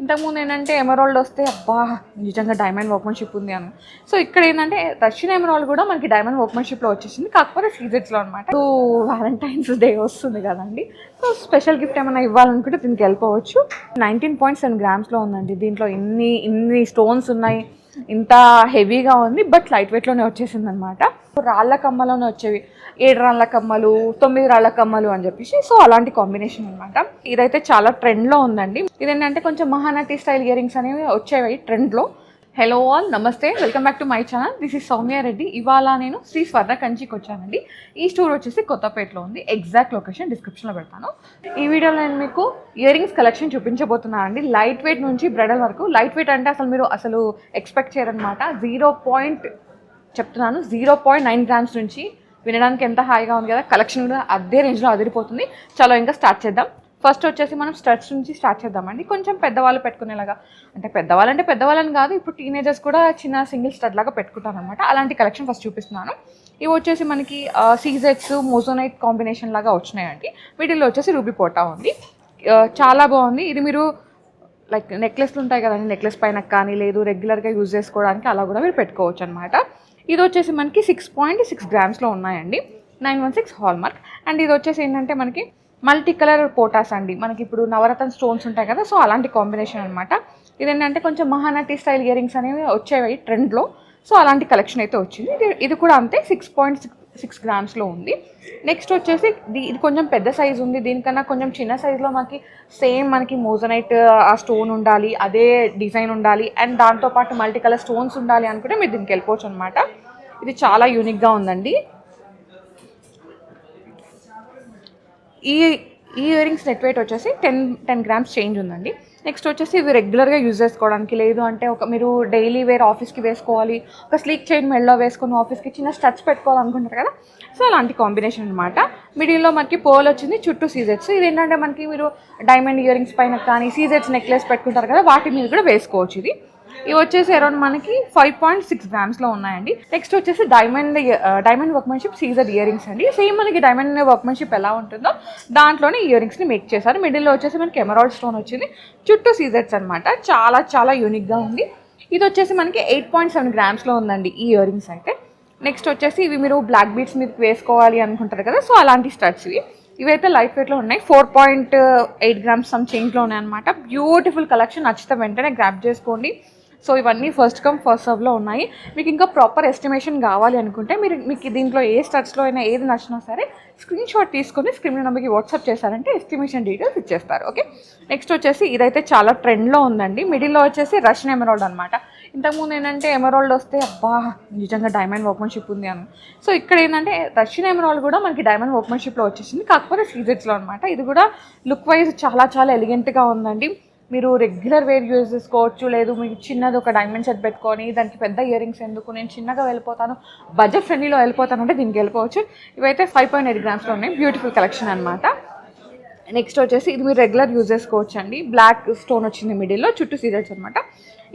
ఇంతకుముందు ఏంటంటే ఎమరాల్డ్ వస్తే అబ్బా నిజంగా డైమండ్ వర్క్మెన్షిప్ ఉంది అని. సో ఇక్కడ ఏంటంటే రష్యన్ ఎమరాల్డ్ కూడా మనకి డైమండ్ వర్క్మెన్షిప్లో వచ్చేసింది, కాకపోతే సీజెట్స్లో అనమాట. సో వ్యాలంటైన్స్ డే వస్తుంది కదండి, సో స్పెషల్ గిఫ్ట్ ఏమైనా ఇవ్వాలనుకుంటే దీనికి వెళ్ళిపోవచ్చు. 19.7 grams ఉందండి. దీంట్లో ఇన్ని స్టోన్స్ ఉన్నాయి, ఇంత హెవీగా ఉంది, బట్ లైట్ వెయిట్లోనే వచ్చేసింది అనమాట. రాళ్ళ కమ్మలోనే వచ్చేవి, 7 రాళ్ళ కమ్మలు, 9 రాళ్ళ కమ్మలు అని చెప్పేసి. సో అలాంటి కాంబినేషన్ అనమాట. ఇదైతే చాలా ట్రెండ్లో ఉందండి. ఇదేంటంటే కొంచెం మహానటి స్టైల్ ఇయర్ రింగ్స్ అనేవి వచ్చేవి ట్రెండ్లో. హలో ఆల్, నమస్తే, welcome back to my channel. This is Soumya Reddy. ఇవాళ నేను శ్రీ స్వర్ణ కంచికి వచ్చానండి. ఈ స్టోర్ వచ్చేసి కొత్తపేటలో ఉంది. ఎగ్జాక్ట్ లొకేషన్ డిస్క్రిప్షన్లో పెడతాను. ఈ వీడియోలో నేను మీకు ఇయర్ రింగ్స్ కలెక్షన్ చూపించబోతున్నాను అండి. లైట్ వెయిట్ నుంచి బ్రైడల్ వరకు. లైట్ వెయిట్ అంటే మీరు అసలు ఎక్స్పెక్ట్ చేయరనమాట. 0.9 grams నుంచి వినడానికి ఎంత హాయిగా ఉంది కదా. కలెక్షన్ కూడా అదే రేంజ్లో అదిరిపోతుంది. చలో ఇంకా స్టార్ట్ చేద్దాం. ఫస్ట్ వచ్చేసి మనం స్టడ్స్ నుంచి స్టార్ట్ చేద్దామండి. కొంచెం పెద్దవాళ్ళు పెట్టుకునేలాగా, అంటే పెద్దవాళ్ళని కాదు, ఇప్పుడు టీనేజర్స్ కూడా చిన్న సింగిల్ స్టడ్ లాగా పెట్టుకుంటాను అనమాట. అలాంటి కలెక్షన్ ఫస్ట్ చూపిస్తున్నాను. ఇవి వచ్చేసి మనకి సీజెట్స్ మోజోనైట్ కాంబినేషన్ లాగా వచ్చినాయండి. వీటిల్లో వచ్చేసి రూబీ పోటా ఉంది, చాలా బాగుంది. ఇది మీరు లైక్ నెక్లెస్లు ఉంటాయి కదండి, నెక్లెస్ పైన కానీ లేదు రెగ్యులర్గా యూజ్ చేసుకోవడానికి అలా కూడా మీరు పెట్టుకోవచ్చు అనమాట. ఇది వచ్చేసి మనకి 6.6 grams ఉన్నాయండి. 916 హాల్మార్క్. అండ్ ఇది వచ్చేసి ఏంటంటే మనకి మల్టీ కలర్ పోటాస్ అండి. మనకి ఇప్పుడు నవరత్న స్టోన్స్ ఉంటాయి కదా, సో అలాంటి కాంబినేషన్ అనమాట. ఇదేంటంటే కొంచెం మహానటి స్టైల్ ఇయర్ రింగ్స్ అనేవి వచ్చేవి ట్రెండ్లో. సో అలాంటి కలెక్షన్ అయితే వచ్చింది. ఇది కూడా అంతే 6.6 grams ఉంది. నెక్స్ట్ వచ్చేసి ఇది కొంచెం పెద్ద సైజు ఉంది. దీనికన్నా కొంచెం చిన్న సైజులో మనకి మోజనైట్ ఆ స్టోన్ ఉండాలి, అదే డిజైన్ ఉండాలి, అండ్ దాంతోపాటు మల్టీ కలర్ స్టోన్స్ ఉండాలి అనుకుంటే మీరు దీనికి వెళ్ళిపోవచ్చు అనమాట. ఇది చాలా యూనిక్గా ఉందండి. ఈ ఇయర్ రింగ్స్ నెట్ వెయిట్ వచ్చేసి 10 grams చేంజ్ ఉందండి. నెక్స్ట్ వచ్చేసి ఇవి రెగ్యులర్గా యూజ్ చేసుకోవడానికి, లేదు అంటే మీరు డైలీ వేర్ ఆఫీస్కి వేసుకోవాలి, ఒక స్లీక్ చైన్ మెడలో వేసుకొని ఆఫీస్కి చిన్న స్టడ్స్ పెట్టుకోవాలనుకుంటారు కదా, సో అలాంటి కాంబినేషన్ అనమాట. మిడిల్లో మనకి పోల్ వచ్చింది, చుట్టూ సీజెట్స్. ఇది ఏంటంటే మనకి మీరు డైమండ్ ఇయర్ రింగ్స్ పైన కానీ సీజెట్స్ నెక్లెస్ పెట్టుకుంటారు కదా, వాటి మీద కూడా వేసుకోవచ్చు. ఇవి వచ్చేసి అరౌండ్ మనకి 5.6 grams ఉన్నాయండి. నెక్స్ట్ వచ్చేసి డైమండ్ వర్క్మెన్షిప్ సీజర్ ఇయర్ రింగ్స్ అండి. సేమ్ మనకి డైమండ్ వర్క్మెన్షిప్ ఎలా ఉంటుందో దాంట్లోనే ఇయర్ రింగ్స్ని మేక్ చేశారు. మిడిల్లో వచ్చేసి మనకి ఎమరాల్డ్ స్టోన్ వచ్చింది, చుట్టూ సీజర్స్ అనమాట. చాలా చాలా యూనిక్గా ఉంది. ఇది వచ్చేసి మనకి 8.7 grams ఉందండి ఈ ఇయర్ రింగ్స్ అయితే. నెక్స్ట్ వచ్చేసి ఇవి మీరు బ్లాక్ బీడ్స్ మీదకి వేసుకోవాలి అనుకుంటారు కదా, సో అలాంటి స్టడ్స్ ఇవైతే లైట్ వెయిట్లో ఉన్నాయి. 4.8 grams సమ్ చేంజ్లో ఉన్నాయన్నమాట. బ్యూటిఫుల్ కలెక్షన్, నచ్చితే వెంటనే గ్రాప్ చేసుకోండి. సో ఇవన్నీ ఫస్ట్ కమ్ ఫస్ట్ సర్వ్లో ఉన్నాయి. మీకు ఇంకా ప్రాపర్ ఎస్టిమేషన్ కావాలి అనుకుంటే మీకు దీంట్లో ఏ స్టడ్స్లో అయినా ఏది నచ్చినా సరే స్క్రీన్ షాట్ తీసుకొని స్క్రీన్ నెంబర్కి వాట్సాప్ చేశారంటే ఎస్టిమేషన్ డీటెయిల్స్ ఇచ్చేస్తారు. ఓకే, నెక్స్ట్ వచ్చేసి ఇదైతే చాలా ట్రెండ్లో ఉందండి. మిడిల్లో వచ్చేసి రష్యన్ ఎమరాల్డ్ అనమాట. ఇంతకుముందు ఏంటంటే ఎమరాల్డ్ వస్తే అబ్బా నిజంగా డైమండ్ వర్క్మెన్షిప్ ఉంది అని. సో ఇక్కడ ఏంటంటే రష్యన్ ఎమరాల్డ్ కూడా మనకి డైమండ్ వర్క్మెన్షిప్లో వచ్చేసింది, కాకపోతే సీజెట్స్లో అనమాట. ఇది కూడా లుక్ వైజ్ చాలా చాలా ఎలిగెంట్గా ఉందండి. మీరు రెగ్యులర్ వేర్ యూజ్ చేసుకోవచ్చు, లేదు మీకు చిన్నది ఒక డైమండ్ సెట్ పెట్టుకొని దానికి పెద్ద ఇయర్ రింగ్స్ ఎందుకు, నేను చిన్నగా వెళ్ళిపోతాను, బడ్జెట్ ఫ్రెండ్లీలో వెళ్ళిపోతాను అంటే దీనికి వెళ్ళిపోవచ్చు. ఇవైతే 5.8 grams ఉన్నాయి. బ్యూటిఫుల్ కలెక్షన్ అనమాట. నెక్స్ట్ వచ్చేసి ఇది మీరు రెగ్యులర్ యూజ్ చేసుకోవచ్చు అండి. బ్లాక్ స్టోన్ వచ్చింది మిడిల్లో, చుట్టూ సీజెట్స్ అనమాట.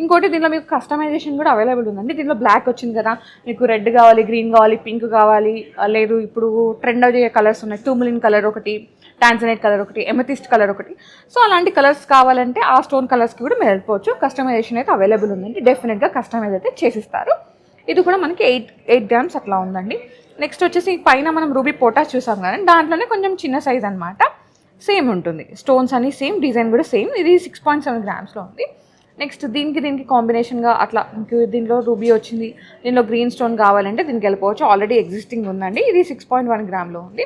ఇంకోటి దీనిలో మీకు కస్టమైజేషన్ కూడా అవైలబుల్ ఉందండి. దీనిలో బ్లాక్ వచ్చింది కదా, మీకు రెడ్ కావాలి, గ్రీన్ కావాలి, పింక్ కావాలి, లేదు ఇప్పుడు ట్రెండ్ అయ్యే కలర్స్ ఉన్నాయి, టూములిన్ కలర్ ఒకటి, టాన్జనైట్ కలర్ ఒకటి, ఎమెథిస్ట్ కలర్ ఒకటి. సో అలాంటి కలర్స్ కావాలంటే ఆ స్టోన్ కలర్స్కి కూడా మీరు వెళ్ళిపోవచ్చు. కస్టమైజేషన్ అయితే అవైలబుల్ ఉందండి. డెఫినెట్గా కస్టమైజ్ అయితే చేసిస్తారు. ఇది కూడా మనకి 8 grams అట్లా ఉందండి. నెక్స్ట్ వచ్చేసి పైన మనం రూబీ పోటాస్ చూసాం కానీ దాంట్లోనే కొంచెం చిన్న సైజ్ అనమాట. సేమ్ ఉంటుంది, స్టోన్స్ అన్ని సేమ్, డిజైన్ కూడా సేమ్. ఇది 6.7 grams ఉంది. నెక్స్ట్ దీనికి కాంబినేషన్గా అట్లా మీకు దీనిలో రూబీ వచ్చింది, దీనిలో గ్రీన్ స్టోన్ కావాలంటే దీనికి వెళ్ళిపోవచ్చు. ఆల్రెడీ ఎగ్జిస్టింగ్ ఉందండి. ఇది 6.1 grams ఉంది.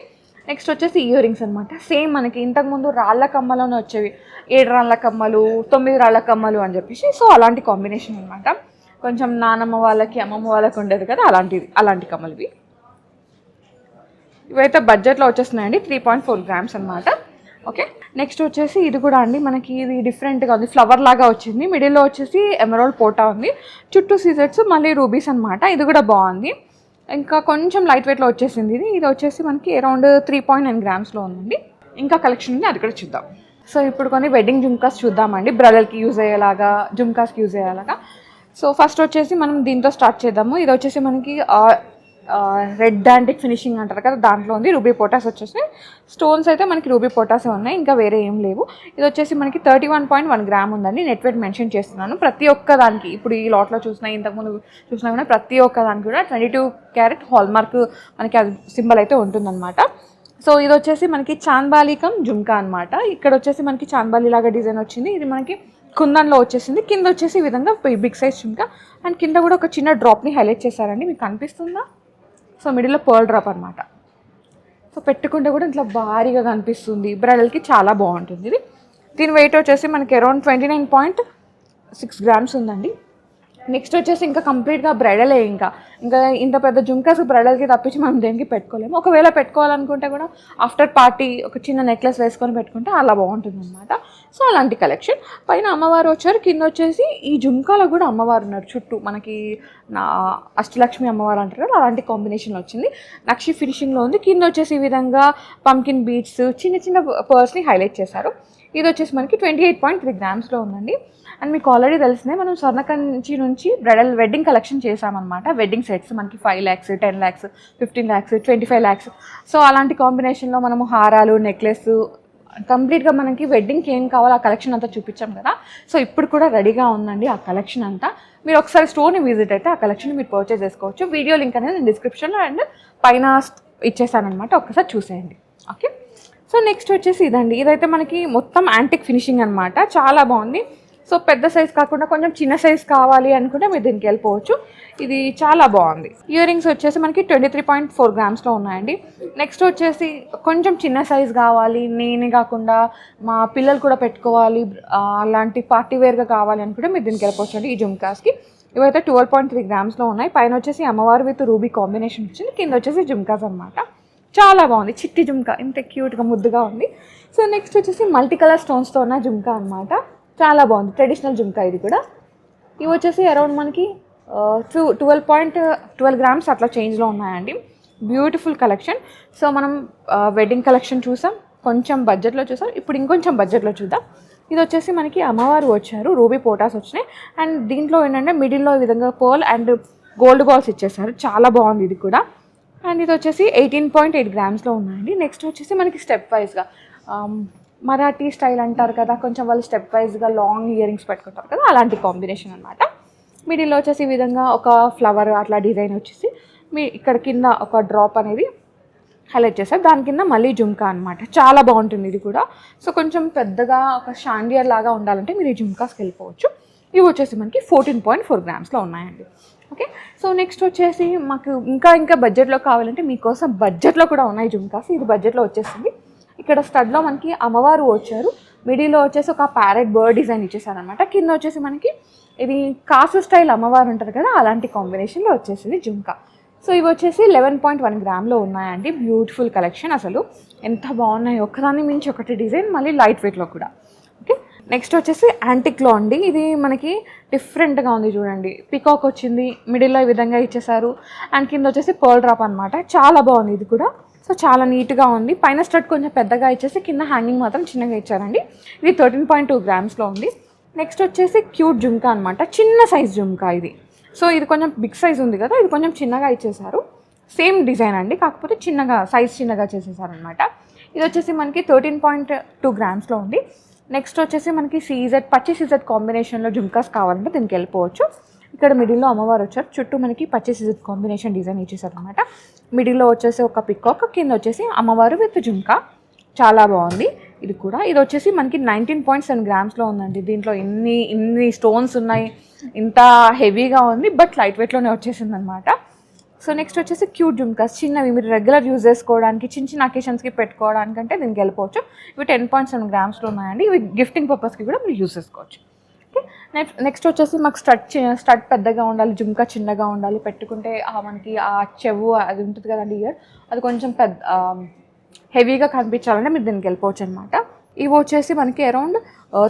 నెక్స్ట్ వచ్చేసి ఇయర్ రింగ్స్ అనమాట. సేమ్ మనకి ఇంతకుముందు రాళ్ళ కమ్మలోనే వచ్చేవి, 7 రాళ్ళ కమ్మలు, 9 రాళ్ళ కమ్మలు అని చెప్పేసి. సో అలాంటి కాంబినేషన్ అనమాట. కొంచెం నానమ్మ వాళ్ళకి అమ్మమ్మ వాళ్ళకి ఉండేది కదా, అలాంటి కమ్మలు ఇవైతే బడ్జెట్లో వచ్చేస్తున్నాయండి. 3.4 grams అనమాట. ఓకే, నెక్స్ట్ వచ్చేసి ఇది కూడా అండి మనకి ఇది డిఫరెంట్గా ఉంది, ఫ్లవర్ లాగా వచ్చింది. మిడిల్లో వచ్చేసి ఎమరాల్డ్ పోటా ఉంది, చుట్టూ సీజెట్స్, మళ్ళీ రూబీస్ అనమాట. ఇది కూడా బాగుంది. ఇంకా కొంచెం లైట్ వెయిట్లో వచ్చేసింది. ఇది వచ్చేసి మనకి అరౌండ్ 3.9 grams ఉందండి. ఇంకా కలెక్షన్ ఉంది, అది కూడా చూద్దాం. సో ఇప్పుడు కొన్ని వెడ్డింగ్ జుమ్కాస్ చూద్దామండి, బ్రైడల్కి యూజ్ అయ్యేలాగా, జుమ్కాస్కి యూజ్ అయ్యేలాగా. సో ఫస్ట్ వచ్చేసి మనం దీంతో స్టార్ట్ చేద్దాము. ఇది వచ్చేసి మనకి రెడ్ యాంటిక్ ఫినిషింగ్ అంటారు కదా, దాంట్లో ఉంది. రూబీ పోటాస్ వచ్చేసి స్టోన్స్ అయితే మనకి రూబీ పోటాసే ఉన్నాయి, ఇంకా వేరే ఏం లేవు. ఇది వచ్చేసి మనకి 31.1 గ్రామ్ ఉందండి. నెట్ వెయిట్ మెన్షన్ చేస్తున్నాను. ప్రతి ఒక్క దానికి ఇప్పుడు ఈ లాట్లో చూసినా, ఇంతకుముందు చూసినా కూడా ప్రతి ఒక్క దానికి కూడా 22 క్యారెట్ హాల్మార్క్ మనకి అది సింబల్ అయితే ఉంటుందన్నమాట. సో ఇది వచ్చేసి మనకి చాంద్బాలికం జుమ్కా అనమాట. ఇక్కడ వచ్చేసి మనకి చాంద్బాలి లాగా డిజైన్ వచ్చింది. ఇది మనకి కుందన్లో వచ్చేసింది. కింద వచ్చేసి ఈ విధంగా బిగ్ సైజ్ జుమ్కా, అండ్ కింద కూడా ఒక చిన్న డ్రాప్ని హైలైట్ చేశారండి. మీకు కనిపిస్తుందా? సో మిడిల్లో పర్ల్ డ్రాప్ అనమాట. సో పెట్టుకుంటే కూడా ఇట్లా భారీగా కనిపిస్తుంది. బ్రైడల్కి చాలా బాగుంటుంది ఇది. దీని వెయిట్ వచ్చేసి మనకి అరౌండ్ 29.6 గ్రామ్స్ ఉందండి. నెక్స్ట్ వచ్చేసి ఇంకా కంప్లీట్గా బ్రైడలే. ఇంకా ఇంత పెద్ద జుమ్కాస్ బ్రైడల్కి తప్పించి మనం దేనికి పెట్టుకోలేము. ఒకవేళ పెట్టుకోవాలనుకుంటే కూడా ఆఫ్టర్ పార్టీ ఒక చిన్న నెక్లెస్ వేసుకొని పెట్టుకుంటే అలా బాగుంటుంది అనమాట. సో అలాంటి కలెక్షన్. పైన అమ్మవారు వచ్చారు, కింద వచ్చేసి ఈ జుమ్కాలో కూడా అమ్మవారు ఉన్నారు. చుట్టూ మనకి అష్టలక్ష్మి అమ్మవారు అంటారు కదా, అలాంటి కాంబినేషన్లో వచ్చింది. నక్షి ఫినిషింగ్లో ఉంది. కింద వచ్చేసి ఈ విధంగా పంకిన్ బీడ్స్, చిన్న చిన్న పర్స్ని హైలైట్ చేశారు. ఇది వచ్చేసి మనకి 28.3 గ్రామ్స్లో ఉందండి. అండ్ మీకు ఆల్రెడీ తెలిసిందే, మనం స్వర్ణకంచి నుంచి బ్రైడల్ వెడ్డింగ్ కలెక్షన్ చేసామన్నమాట. వెడ్డింగ్ సెట్స్ మనకి 5 lakhs, 10 lakhs, 15 lakhs, 25 lakhs. So అలాంటి కాంబినేషన్లో మనము హారాలు, నెక్లెస్ కంప్లీట్గా మనకి వెడ్డింగ్కి ఏం కావాలో ఆ కలెక్షన్ అంతా చూపించాం కదా. సో ఇప్పుడు కూడా రెడీగా ఉందండి ఆ కలెక్షన్ అంతా. మీరు ఒకసారి స్టోర్ని విజిట్ అయితే ఆ కలెక్షన్ మీరు పర్చేస్ చేసుకోవచ్చు. వీడియో లింక్ అనేది నేను డిస్క్రిప్షన్లో అండ్ పైన ఇచ్చేసానమాట, ఒక్కసారి చూసేయండి. ఓకే, సో నెక్స్ట్ వచ్చేసి ఇదండి. ఇదైతే మనకి మొత్తం యాంటిక్ ఫినిషింగ్ అనమాట. చాలా బాగుంది. సో పెద్ద సైజ్ కాకుండా కొంచెం చిన్న సైజ్ కావాలి అనుకుంటే మీరు దీనికి వెళ్ళిపోవచ్చు. ఇది చాలా బాగుంది. ఇయర్ రింగ్స్ వచ్చేసి మనకి 23.4 గ్రామ్స్లో ఉన్నాయండి. నెక్స్ట్ వచ్చేసి కొంచెం చిన్న సైజ్ కావాలి, నేనే కాకుండా మా పిల్లలు కూడా పెట్టుకోవాలి, అలాంటి పార్టీ వేర్గా కావాలి అనుకుంటే మీరు దీనికి వెళ్ళిపోవచ్చు అండి. ఈ జుమ్కాస్కి ఇవైతే 12.3 గ్రామ్స్లో ఉన్నాయి. పైన వచ్చేసి అమ్మవారు విత్ రూబీ కాంబినేషన్ వచ్చింది. కింద వచ్చేసి జుమ్కాస్ అనమాట. చాలా బాగుంది. చిట్టి జుమ్కా, ఇంత క్యూట్గా ముద్దుగా ఉంది. సో నెక్స్ట్ వచ్చేసి మల్టీ కలర్ స్టోన్స్తో ఉన్న జుమ్కా అనమాట. చాలా బాగుంది. ట్రెడిషనల్ జుమ్కా ఇది కూడా. ఇవి వచ్చేసి అరౌండ్ మనకి 12.12 గ్రామ్స్ అట్లా చేంజ్లో ఉన్నాయండి. Beautiful collection. సో మనం వెడ్డింగ్ కలెక్షన్ చూసాం, కొంచెం బడ్జెట్లో చూసాం, ఇప్పుడు ఇంకొంచెం బడ్జెట్లో చూద్దాం. ఇది వచ్చేసి మనకి అమ్మవారు వచ్చారు, రూబీ పోటాస్ వచ్చినాయి. అండ్ దీంట్లో ఏంటంటే మిడిల్లో ఈ విధంగా పర్ల్ అండ్ గోల్డ్ బాల్స్ ఇచ్చేసారు. చాలా బాగుంది ఇది కూడా. అండ్ ఇది వచ్చేసి 18.8 గ్రామ్స్లో ఉన్నాయండి. నెక్స్ట్ వచ్చేసి మనకి స్టెప్ వైజ్గా మరాఠీ స్టైల్ అంటారు కదా, కొంచెం వాళ్ళు స్టెప్ వైజ్గా లాంగ్ ఇయర్ రింగ్స్ పెట్టుకుంటారు కదా, అలాంటి కాంబినేషన్ అనమాట. మిడిల్లో వచ్చేసి ఈ విధంగా ఒక ఫ్లవర్ అట్లా డిజైన్ వచ్చేసి మీ ఇక్కడ కింద ఒక డ్రాప్ అనేది హైలైట్ చేస్తారు. దాని కింద మళ్ళీ జుమ్కా అనమాట. చాలా బాగుంటుంది ఇది కూడా. సో కొంచెం పెద్దగా ఒక షాండియర్ లాగా ఉండాలంటే మీరు ఈ జుమ్కాస్కి వెళ్ళిపోవచ్చు. ఇవి వచ్చేసి మనకి 14.4 గ్రామ్స్లో ఉన్నాయండి. ఓకే, సో నెక్స్ట్ వచ్చేసి మాకు ఇంకా బడ్జెట్లో కావాలంటే మీకోసం బడ్జెట్లో కూడా ఉన్నాయి జుమ్కాస్. ఇది బడ్జెట్లో వచ్చేసింది. ఇక్కడ స్టడ్లో మనకి అమ్మవారు వచ్చారు, మిడిల్లో వచ్చేసి ఒక ప్యారెట్ బర్డ్ డిజైన్ ఇచ్చేసారు అనమాట. కింద వచ్చేసి మనకి ఇది కాసు స్టైల్ అమ్మవారు ఉంటారు కదా, అలాంటి కాంబినేషన్లో వచ్చేసింది జుమ్కా. సో ఇవి వచ్చేసి 11.1 గ్రామ్లో ఉన్నాయండి. బ్యూటిఫుల్ కలెక్షన్, అసలు ఎంత బాగున్నాయి, ఒకదాన్ని మించి ఒకటి డిజైన్, మళ్ళీ లైట్ వెయిట్లో కూడా. ఓకే, నెక్స్ట్ వచ్చేసి యాంటిక్లో అండి. ఇది మనకి డిఫరెంట్గా ఉంది చూడండి. పికాక్ వచ్చింది, మిడిల్లో ఈ విధంగా ఇచ్చేసారు, అండ్ కింద వచ్చేసి పర్ల్ డ్రాప్ అనమాట. చాలా బాగుంది ఇది కూడా. సో చాలా నీట్గా ఉంది. పైన స్టడ్ కొంచెం పెద్దగా ఇచ్చేసి కింద హ్యాంగింగ్ మాత్రం చిన్నగా ఇచ్చారండి. ఇది 13.2 గ్రామ్స్లో ఉంది. నెక్స్ట్ వచ్చేసి క్యూట్ జుమ్కా అనమాట. చిన్న సైజ్ జుమ్కా ఇది. సో ఇది కొంచెం బిగ్ సైజ్ ఉంది కదా, ఇది కొంచెం చిన్నగా ఇచ్చేసారు. సేమ్ డిజైన్ అండి, కాకపోతే సైజ్ చిన్నగా చేసేసారనమాట. ఇది వచ్చేసి మనకి 13.2 గ్రామ్స్లో ఉంది. నెక్స్ట్ వచ్చేసి మనకి పచ్చి సీజెడ్ కాంబినేషన్లో జుమ్కాస్ కావాలంటే దీనికి వెళ్ళిపోవచ్చు. ఇక్కడ మిడిల్లో అమ్మవారు వచ్చారు, చుట్టూ మనకి పచ్చి సీజెడ్ కాంబినేషన్ డిజైన్ ఇచ్చేసారు అనమాట. మిడిల్లో వచ్చేసి ఒక పికాక్, కింద వచ్చేసి అమ్మవారు విత్ జుమ్కా. చాలా బాగుంది ఇది కూడా. ఇది వచ్చేసి మనకి 19.7 గ్రామ్స్లో ఉందండి. దీంట్లో ఇన్ని స్టోన్స్ ఉన్నాయి, ఇంత హెవీగా ఉంది, బట్ లైట్ వెయిట్లోనే వచ్చేసింది అనమాట. సో నెక్స్ట్ వచ్చేసి క్యూట్ జుమ్కాస్, చిన్నవి మీరు రెగ్యులర్ యూజ్ చేసుకోవడానికి, చిన్న అకేషన్స్కి పెట్టుకోవడానికి అంటే దీనికి వెళ్ళిపోవచ్చు. ఇవి 10.7 గ్రామ్స్లో ఉన్నాయండి. ఇవి గిఫ్టింగ్ పర్పస్కి కూడా మీరు యూజ్ చేసుకోవచ్చు. ఓకే, నెక్స్ట్ వచ్చేసి మాకు స్టడ్ పెద్దగా ఉండాలి, జుమ్కా చిన్నగా ఉండాలి, పెట్టుకుంటే మనకి ఆ చెవు అది ఉంటుంది కదండి, ఇయర్ అది కొంచెం హెవీగా కనిపించాలంటే మీరు దీనికి వెళ్ళిపోవచ్చు అనమాట. ఇవి వచ్చేసి మనకి అరౌండ్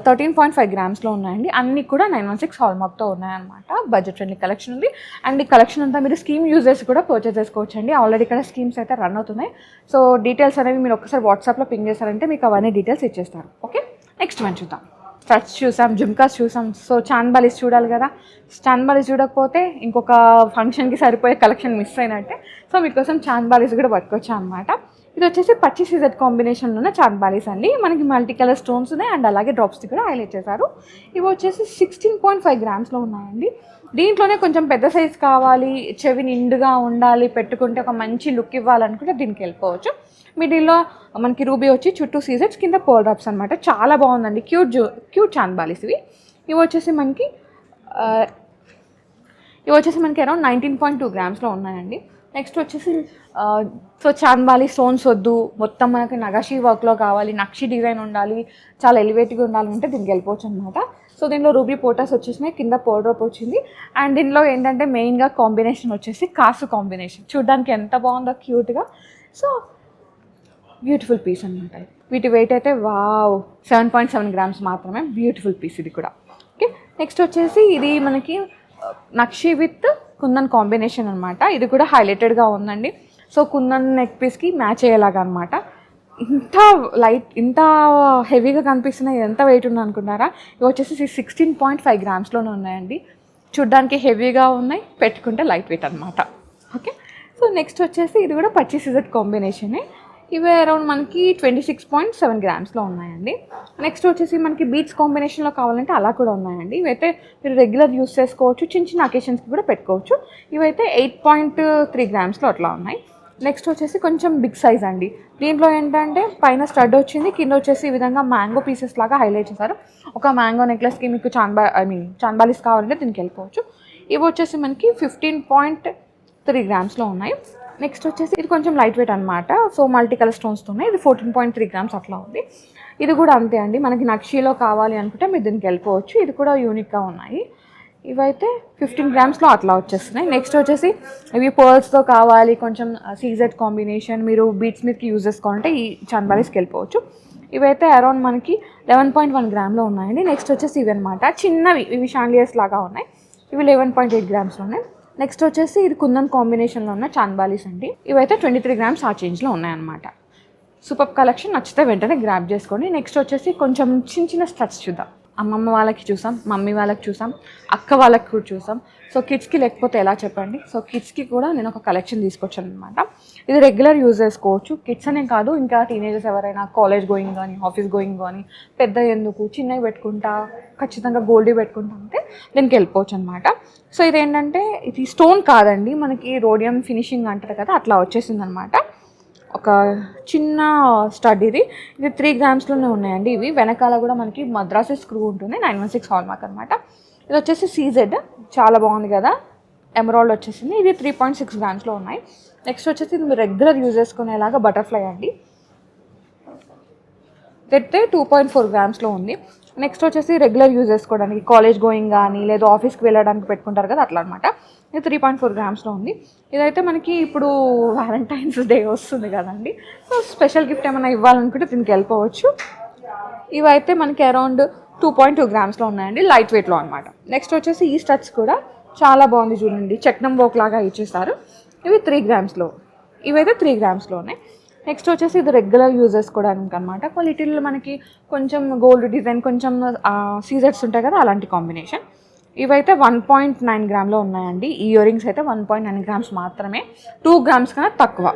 13.5 గ్రామ్స్లో ఉన్నాయండి. అన్నీ కూడా 916 హాల్మార్క్తో ఉన్నాయన్నమాట. బడ్జెట్ ఫ్రెండ్లీ కలెక్షన్ ఉంది. అండ్ ఈ కలెక్షన్ అంతా మీరు స్కీమ్ యూజర్స్ కూడా పర్చేస్ చేసుకోవచ్చు అండి. ఆల్రెడీ ఇక్కడ స్కీమ్స్ అయితే రన్ అవుతున్నాయి. సో డీటెయిల్స్ అనేవి మీరు ఒకసారి వాట్సాప్లో పింగ్ చేశారంటే మీకు అవన్నీ డీటెయిల్స్ ఇచ్చేస్తారు. ఓకే, నెక్స్ట్ మనం చూద్దాం. స్టడ్స్ చూసాం, జుమ్కాస్ చూసాం. సో చాంద్ బాలీస్ చూడాలి కదా. చాంద్ బాలీస్ చూడకపోతే ఇంకొక ఫంక్షన్కి సరిపోయే కలెక్షన్ మిస్ అయినట్టే. సో మీకోసం చాంద్ బాలీస్ కూడా పట్టుకొచ్చాను అనమాట. ఇది వచ్చేసి పచ్చి సీజెడ్ కాంబినేషన్లో ఉన్న చాంద్ బాలీస్ అండి. మనకి మల్టీ కలర్ స్టోన్స్ ఉన్నాయి అండ్ అలాగే డ్రాప్స్ కూడా హైలైట్ చేశారు. ఇవి వచ్చేసి 16.5 గ్రామ్స్లో ఉన్నాయండి. దీంట్లోనే కొంచెం పెద్ద సైజ్ కావాలి, చెవి నిండుగా ఉండాలి, పెట్టుకుంటే ఒక మంచి లుక్ ఇవ్వాలనుకుంటే దీనికి వెళ్ళిపోవచ్చు. మిడిల్లో మనకి రూబీ వచ్చి చుట్టూ సీజెట్స్, కింద పర్ల్ డ్రాప్స్ అనమాట. చాలా బాగుందండి, క్యూట్ చాంద్ బాలీస్ ఇవి. ఇవి వచ్చేసి మనకి అరౌండ్ 19.2 గ్రామ్స్లో ఉన్నాయండి. నెక్స్ట్ వచ్చేసి సో చాంద్ బాలీ స్టోన్స్ వద్దు, మొత్తం మనకి నగాషి వర్క్లో కావాలి, నక్షి డిజైన్ ఉండాలి, చాలా ఎలివేట్గా ఉండాలంటే దీనికి వెళ్ళిపోవచ్చు అనమాట. సో దీనిలో రూబీ పోటాస్ వచ్చేసినాయి, కింద పర్ల్ డ్రాప్ వచ్చింది. అండ్ దీనిలో ఏంటంటే మెయిన్గా కాంబినేషన్ వచ్చేసి కాసు కాంబినేషన్. చూడడానికి ఎంత బాగుందో క్యూట్గా. సో బ్యూటిఫుల్ పీస్ అనమాట. వీటి వెయిట్ అయితే 7.7 గ్రామ్స్ మాత్రమే. బ్యూటిఫుల్ పీస్ ఇది కూడా. ఓకే, నెక్స్ట్ వచ్చేసి ఇది మనకి నక్షి విత్ కుందన్ కాంబినేషన్ అనమాట. ఇది కూడా హైలైటెడ్గా ఉందండి. సో కుందన్ నెక్ పీస్కి మ్యాచ్ అయ్యేలాగా అనమాట. ఇంత హెవీగా కనిపిస్తున్నాయి, ఎంత వెయిట్ ఉంది అనుకున్నారా? ఇవి వచ్చేసి 16.5 గ్రామ్స్లోనే ఉన్నాయండి. చూడ్డానికి హెవీగా ఉన్నాయి, పెట్టుకుంటే లైట్ వెయిట్ అనమాట. ఓకే, సో నెక్స్ట్ వచ్చేసి ఇది కూడా పచ్చి సీజెడ్ కాంబినేషనే. ఇవి అరౌండ్ మనకి 26.7 గ్రామ్స్లో ఉన్నాయండి. నెక్స్ట్ వచ్చేసి మనకి బీట్స్ కాంబినేషన్లో కావాలంటే అలా కూడా ఉన్నాయండి. ఇవైతే మీరు రెగ్యులర్ యూస్ చేసుకోవచ్చు, చిన్న చిన్న అకేషన్స్కి కూడా పెట్టుకోవచ్చు. ఇవైతే 8.3 గ్రామ్స్లో అట్లా ఉన్నాయి. నెక్స్ట్ వచ్చేసి కొంచెం బిగ్ సైజ్ అండి. దీంట్లో ఏంటంటే పైన స్టడ్ వచ్చింది, కింద వచ్చేసి ఈ విధంగా మ్యాంగో పీసెస్ లాగా హైలైట్ చేశారు. ఒక మ్యాంగో నెక్లెస్కి మీకు చాంద్ బాలీస్ కావాలంటే దీనికి వెళ్ళిపోవచ్చు. ఇవి వచ్చేసి మనకి 15.3 గ్రామ్స్లో ఉన్నాయి. నెక్స్ట్ వచ్చేసి ఇది కొంచెం లైట్ వెయిట్ అనమాట. సో మల్టీ కలర్ స్టోన్స్తో ఉన్నాయి. ఇది 14.3 గ్రామ్స్ అట్లా ఉంది. ఇది కూడా అంతే అండి. మనకి నక్షీలో కావాలి అనుకుంటే మీరు దీనికి వెళ్ళిపోవచ్చు. ఇది కూడా యూనిక్గా ఉన్నాయి. ఇవైతే 15 గ్రామ్స్లో అట్లా వచ్చేస్తున్నాయి. నెక్స్ట్ వచ్చేసి ఇవి పర్ల్స్తో కావాలి, కొంచెం సీజెడ్ కాంబినేషన్, మీరు బీట్స్ మీదకి యూజ్ చేసుకోవాలంటే ఈ చాంద్ బాలీస్కి వెళ్ళిపోవచ్చు. ఇవైతే అరౌండ్ మనకి 11.1 గ్రామ్లో ఉన్నాయండి. నెక్స్ట్ వచ్చేసి ఇవి అనమాట, చిన్నవి, ఇవి షాండియర్స్ లాగా ఉన్నాయి. ఇవి 11.8 గ్రామ్స్లో ఉన్నాయి. నెక్స్ట్ వచ్చేసి ఇది కుందన్ కాంబినేషన్లో ఉన్న చాంద్ బాలీస్ అండి. ఇవైతే 23 గ్రామ్స్ ఆ చేంజ్లో ఉన్నాయన్నమాట. సూపర్ కలెక్షన్, నచ్చితే వెంటనే గ్రాప్ చేసుకోండి. నెక్స్ట్ వచ్చేసి కొంచెం చిన్న చిన్న స్టడ్స్ చూద్దాం. అమ్మమ్మ వాళ్ళకి చూసాం, మమ్మీ వాళ్ళకి చూసాం, అక్క వాళ్ళకి కూడా చూసాం. సో కిడ్స్కి లేకపోతే ఎలా చెప్పండి. సో కిడ్స్కి కూడా నేను ఒక కలెక్షన్ తీసుకొచ్చాను అనమాట. ఇది రెగ్యులర్ యూజ్ చేసుకోవచ్చు. కిడ్స్ అనే కాదు, ఇంకా టీనేజర్స్ ఎవరైనా కాలేజ్ గోయింగ్ కానీ, ఆఫీస్ గోయింగ్ కానీ, పెద్ద ఎందుకు చిన్నవి పెట్టుకుంటా, ఖచ్చితంగా గోల్డీ పెట్టుకుంటా అంటే దీనికి వెళ్ళిపోవచ్చు అనమాట. సో ఇదేంటంటే ఇది స్టోన్ కాదండి, మనకి రోడియం ఫినిషింగ్ అంటారు కదా, అట్లా వచ్చేసింది అనమాట. ఒక చిన్న స్టడ్ ఇది 3 గ్రామ్స్లోనే ఉన్నాయండి. ఇవి వెనకాల కూడా మనకి మద్రాసి స్క్రూ ఉంటుంది, 916 హాల్ మార్క్ అనమాట. ఇది వచ్చేసి సీజెడ్, చాలా బాగుంది కదా, ఎమరాల్డ్ వచ్చేసింది. ఇది 3.6 గ్రామ్స్లో ఉన్నాయి. నెక్స్ట్ వచ్చేసి ఇది మీరు రెగ్యులర్ యూజ్ చేసుకునేలాగా బటర్ఫ్లై అండి. ఇదైతే 2.4 గ్రామ్స్లో ఉంది. నెక్స్ట్ వచ్చేసి రెగ్యులర్ యూజ్ చేసుకోవడానికి, కాలేజ్ గోయింగ్ కానీ లేదా ఆఫీస్కి వెళ్ళడానికి పెట్టుకుంటారు కదా, అట్లా అనమాట. ఇది 3.4 గ్రామ్స్లో ఉంది. ఇదైతే మనకి ఇప్పుడు వ్యాలంటైన్స్ డే వస్తుంది కదండి, సో స్పెషల్ గిఫ్ట్ ఏమైనా ఇవ్వాలనుకుంటే దీనికి వెళ్ళిపోవచ్చు. ఇవైతే మనకి అరౌండ్ 2.2 గ్రామ్స్లో ఉన్నాయండి, లైట్ వెయిట్లో అనమాట. నెక్స్ట్ వచ్చేసి ఈ స్టడ్స్ కూడా చాలా బాగుంది చూడండి, చక్నం బోక్ లాగా ఇచ్చేస్తారు. ఇవి 3 గ్రామ్స్లో, ఇవైతే 3 గ్రామ్స్లో ఉన్నాయి. నెక్స్ట్ వచ్చేసి ఇది రెగ్యులర్ యూజ్ చేసుకోవడానికి అనమాట. క్వాలిటీలో మనకి కొంచెం గోల్డ్ డిజైన్, కొంచెం సీజెట్స్ ఉంటాయి కదా, అలాంటి కాంబినేషన్. ఇవైతే 1.9 గ్రామ్లో ఉన్నాయండి. ఈ ఇయర్ రింగ్స్ అయితే 1.9 గ్రామ్స్ మాత్రమే, 2 గ్రామ్స్ కన్నా తక్కువ.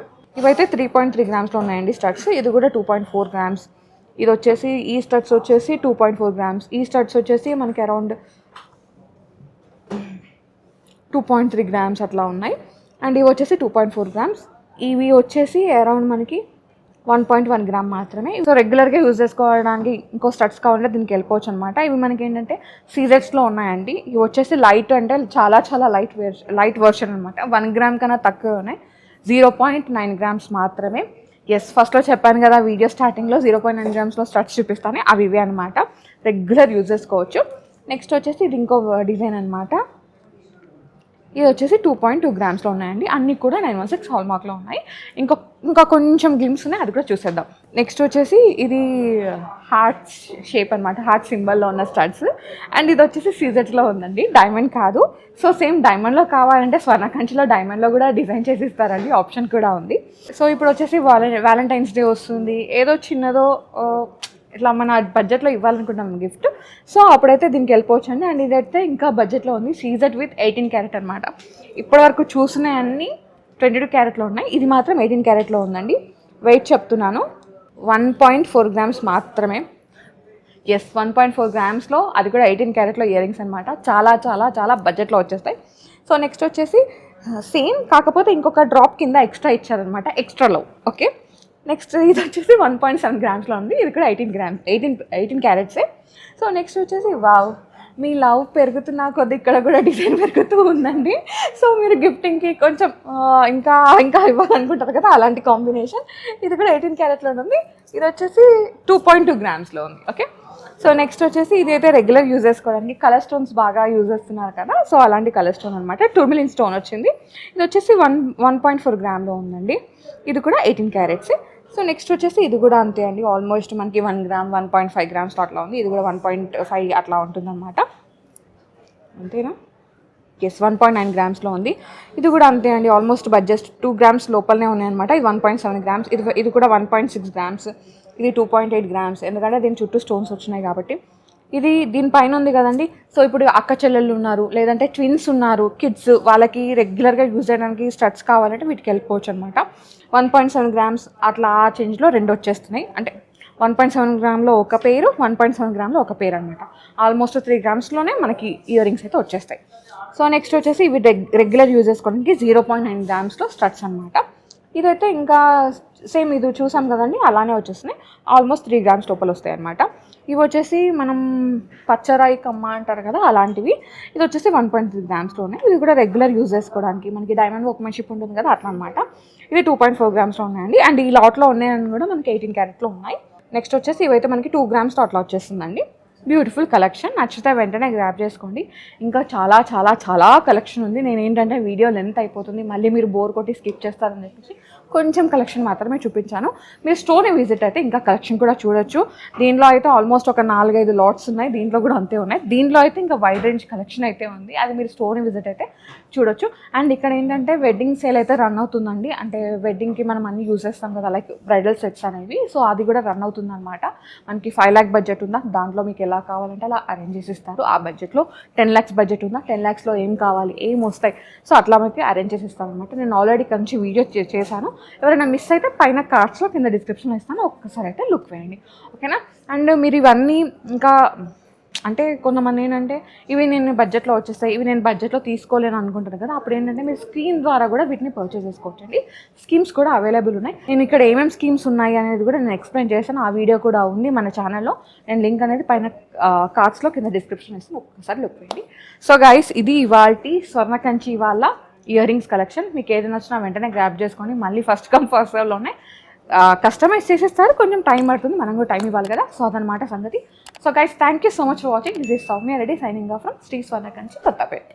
ఇవైతే 3.3 గ్రామ్స్లో ఉన్నాయండి స్టడ్స్. ఇది కూడా 2.4 గ్రామ్స్. ఇది వచ్చేసి ఈ స్టడ్స్ వచ్చేసి 2.4 గ్రామ్స్. ఈ స్టడ్స్ వచ్చేసి మనకి అరౌండ్ 2.3 గ్రామ్స్ అట్లా ఉన్నాయి. అండ్ ఇవి వచ్చేసి 2.4 గ్రామ్స్. ఇవి వచ్చేసి అరౌండ్ మనకి 1.1 గ్రామ్ మాత్రమే. సో రెగ్యులర్గా యూజ్ చేసుకోవడానికి ఇంకో స్టడ్స్ కావాలంటే దీనికి వెళ్ళిపోవచ్చు అనమాట. ఇవి మనకి ఏంటంటే సీజెట్స్లో ఉన్నాయండి. ఇవి వచ్చేసి లైట్, అంటే చాలా చాలా లైట్ వర్షన్ అనమాట. 1 గ్రామ్ కన్నా తక్కువ ఉన్నాయి, 0.9 గ్రామ్స్ మాత్రమే. ఎస్, ఫస్ట్లో చెప్పాను కదా వీడియో స్టార్టింగ్లో 0.9 గ్రామ్స్లో స్టడ్స్ చూపిస్తాను, అవి ఇవే అనమాట. రెగ్యులర్ యూజ్ చేసుకోవచ్చు. నెక్స్ట్ వచ్చేసి ఇది ఇంకో డిజైన్ అనమాట. ఇది వచ్చేసి 2.2 గ్రామ్స్లో ఉన్నాయండి. అన్నీ కూడా 916 హాల్ మార్క్లో ఉన్నాయి. ఇంకా కొంచెం గ్లిమ్స్ ఉన్నాయి, అది కూడా చూసేద్దాం. నెక్స్ట్ వచ్చేసి ఇది హార్ట్ షేప్ అనమాట, హార్ట్ సింబల్లో ఉన్న స్టడ్స్. అండ్ ఇది వచ్చేసి సీజెట్స్లో ఉందండి, డైమండ్ కాదు. సో సేమ్ డైమండ్లో కావాలంటే స్వర్ణకంచిలో డైమండ్లో కూడా డిజైన్ చేసి ఇస్తారండి, ఆప్షన్ కూడా ఉంది. సో ఇప్పుడు వచ్చేసి వ్యాలంటైన్స్ డే వస్తుంది, ఏదో చిన్నదో ఇట్లా మన బడ్జెట్లో ఇవ్వాలనుకుంటాం గిఫ్ట్. సో అప్పుడైతే దీనికి వెళ్ళిపోవచ్చు అండి. అండ్ ఇదైతే ఇంకా బడ్జెట్లో ఉంది, సీజెడ్ విత్ 18 క్యారెట్ అనమాట. ఇప్పటివరకు చూసిన అన్ని 22 క్యారెట్లో ఉన్నాయి, ఇది మాత్రం 18 క్యారెట్లో ఉందండి. వెయిట్ చెప్తున్నాను, 1.4 గ్రామ్స్ మాత్రమే. ఎస్, 1.4 గ్రామ్స్లో, అది కూడా 18 క్యారెట్లో ఇయర్ రింగ్స్ అనమాట. చాలా చాలా చాలా బడ్జెట్లో వచ్చేస్తాయి. సో నెక్స్ట్ వచ్చేసి సేమ్, కాకపోతే ఇంకొక డ్రాప్ కింద ఎక్స్ట్రా ఇచ్చారనమాట, ఎక్స్ట్రా లవ్. ఓకే, నెక్స్ట్ ఇది వచ్చేసి 1.7 గ్రామ్స్లో ఉంది, ఇది కూడా 18 క్యారెట్సే. సో నెక్స్ట్ వచ్చేసి వావ్, మీ లవ్ పెరుగుతున్న కొద్ది ఇక్కడ కూడా డిజైన్ పెరుగుతూ ఉందండి. సో మీరు గిఫ్టింగ్కి కొంచెం ఇంకా ఇంకా ఇవ్వాలనుకుంటారు కదా, అలాంటి కాంబినేషన్. ఇది కూడా 18 క్యారెట్లో ఉంది, ఇది వచ్చేసి 2.2 గ్రామ్స్లో ఉంది. ఓకే, సో నెక్స్ట్ వచ్చేసి ఇదైతే రెగ్యులర్ యూజ్ చేసుకోవడానికి కలర్ స్టోన్స్ బాగా యూజ్ చేస్తున్నారు కదా, సో అలాంటి కలర్ స్టోన్ అనమాట. టూర్మిలిన్ స్టోన్ వచ్చింది, ఇది వచ్చేసి 1.4 గ్రామ్లో ఉందండి, ఇది కూడా 18 క్యారెట్స్. సో నెక్స్ట్ వచ్చేసి ఇది కూడా అంతే అండి, ఆల్మోస్ట్ మనకి 1 గ్రామ్ 1.5 గ్రామ్స్ అట్లా ఉంది, ఇది కూడా 1.5 అట్లా ఉంటుందన్నమాట. అంతేనా? ఎస్, 1.9 గ్రామ్స్లో ఉంది, ఇది కూడా అంతే అండి, ఆల్మోస్ట్ బడ్జెట్ 2 గ్రామ్స్ లోపలనే ఉన్నాయన్నమాట. ఇది 1.7 గ్రామ్స్, ఇది కూడా 1.6 గ్రామ్స్, ఇది 2.8 గ్రామ్స్, ఎందుకంటే దీని చుట్టూ స్టోన్స్ వచ్చినాయి కాబట్టి. ఇది దీనిపైన ఉంది కదండి. సో ఇప్పుడు అక్క చెల్లెళ్ళు ఉన్నారు, లేదంటే ట్విన్స్ ఉన్నారు, కిడ్స్, వాళ్ళకి రెగ్యులర్గా యూజ్ చేయడానికి స్టడ్స్ కావాలంటే వీటికి వెళ్ళిపోవచ్చు అనమాట. 1.7 గ్రామ్స్ అట్లా ఆ చేంజ్లో 2 వచ్చేస్తున్నాయి, అంటే 1.7 గ్రామ్లో ఒక పేరు, 1.7 గ్రామ్లో ఒక పేరు అనమాట. ఆల్మోస్ట్ 3 గ్రామ్స్లోనే మనకి ఇయర్ రింగ్స్ అయితే వచ్చేస్తాయి. సో నెక్స్ట్ వచ్చేసి ఇవి రెగ్యులర్ యూజ్ చేసుకోవడానికి 0.9 గ్రామ్స్లో స్టడ్స్ అనమాట. ఇదైతే ఇంకా సేమ్, ఇది చూసాం కదండి, అలానే వచ్చేస్తున్నాయి, ఆల్మోస్ట్ 3 గ్రామ్స్ లోపల వస్తాయి అనమాట. ఇవి వచ్చేసి మనం పచ్చరాయి కమ్మ అంటారు కదా, అలాంటివి. ఇది వచ్చేసి 1.3 గ్రామ్స్లో ఉన్నాయి, ఇవి కూడా రెగ్యులర్ యూజ్ చేసుకోవడానికి, మనకి డైమండ్ వర్క్మెన్షిప్ ఉంటుంది కదా, అట్లా అనమాట. ఇది 2.4 గ్రామ్స్లో ఉన్నాయండి, అండ్ ఈ లాట్లో ఉన్నాయని కూడా మనకి 18 క్యారెట్లో ఉన్నాయి. నెక్స్ట్ వచ్చేసి ఇవైతే మనకి 2 గ్రామ్స్లో అట్లా వచ్చేస్తుందండి. బ్యూటిఫుల్ కలెక్షన్, నచ్చితే వెంటనే గ్రాప్ చేసుకోండి. ఇంకా చాలా చాలా చాలా కలెక్షన్ ఉంది. నేను ఏంటంటే వీడియో లెంత్ అయిపోతుంది, మళ్ళీ మీరు బోర్ కొట్టి స్కిప్ చేస్తారని చెప్పేసి కొంచెం కలెక్షన్ మాత్రమే చూపించాను. మీరు స్టోర్ని విజిట్ అయితే ఇంకా కలెక్షన్ కూడా చూడొచ్చు. దీంట్లో అయితే ఆల్మోస్ట్ ఒక 4-5 లాట్స్ ఉన్నాయి, దీంట్లో కూడా అంతే ఉన్నాయి. దీంట్లో అయితే ఇంకా వైడ్ రేంజ్ కలెక్షన్ అయితే ఉంది, అది మీరు స్టోర్ని విజిట్ అయితే చూడొచ్చు. అండ్ ఇక్కడ ఏంటంటే వెడ్డింగ్ సేల్ అయితే రన్ అవుతుందండి, అంటే వెడ్డింగ్కి మనం అన్ని యూజ్ చేస్తాం కదా, లైక్ బ్రైడల్ సెట్స్ అనేవి. సో అది కూడా రన్ అవుతుంది అనమాట. మనకి 5 lakh బడ్జెట్ ఉందా, దాంట్లో మీకు ఎలా కావాలంటే అలా అరేంజ్ చేసి ఇస్తారు. ఆ బడ్జెట్లో 10 lakhs బడ్జెట్ ఉందా, 10 lakhsలో ఏం కావాలి, ఏం వస్తాయి, సో అట్లా మీకు అరేంజ్ చేసి ఇస్తాను అనమాట. నేను ఆల్రెడీ కొంచెం వీడియో చేశాను, ఎవరైనా మిస్ అయితే పైన కార్డ్స్లో కింద డిస్క్రిప్షన్లో ఇస్తాను, ఒక్కసారి అయితే లుక్ వేయండి. ఓకేనా? అండ్ మీరు ఇవన్నీ ఇంకా అంటే కొంతమంది ఏంటంటే ఇవి నేను బడ్జెట్లో వచ్చేస్తాయి, ఇవి నేను బడ్జెట్లో తీసుకోలేను అనుకుంటాను కదా, అప్పుడు ఏంటంటే మీరు స్కీమ్ ద్వారా కూడా వీటిని పర్చేస్ చేసుకోవచ్చండి. స్కీమ్స్ కూడా అవైలబుల్ ఉన్నాయి. నేను ఇక్కడ ఏమేమి స్కీమ్స్ ఉన్నాయి అనేది కూడా నేను ఎక్స్ప్లెయిన్ చేశాను, ఆ వీడియో కూడా ఉంది మన ఛానల్లో. నేను లింక్ అనేది పైన కార్డ్స్లో కింద డిస్క్రిప్షన్ ఇస్తాను, ఒక్కసారి లుక్ వేయండి. సో గైస్, ఇది ఇవాల్టి స్వర్ణకంచి వాళ్ళ ఇయర్ రింగ్స్ కలెక్షన్. మీకు ఏది నచ్చినా వెంటనే గ్రాప్ చేసుకొని మళ్ళీ ఫస్ట్ కమ్ ఫస్ట్ సర్వ్లోనే కస్టమైజ్ చేసేస్తారు, కొంచెం టైం పడుతుంది, మనం కూడా టైం ఇవ్వాలి కదా. సో అదనమాట సంగతి. So guys, thank you so much for watching. This is Soumya Reddy signing off from Sri Swarnakanchi Kothapeta.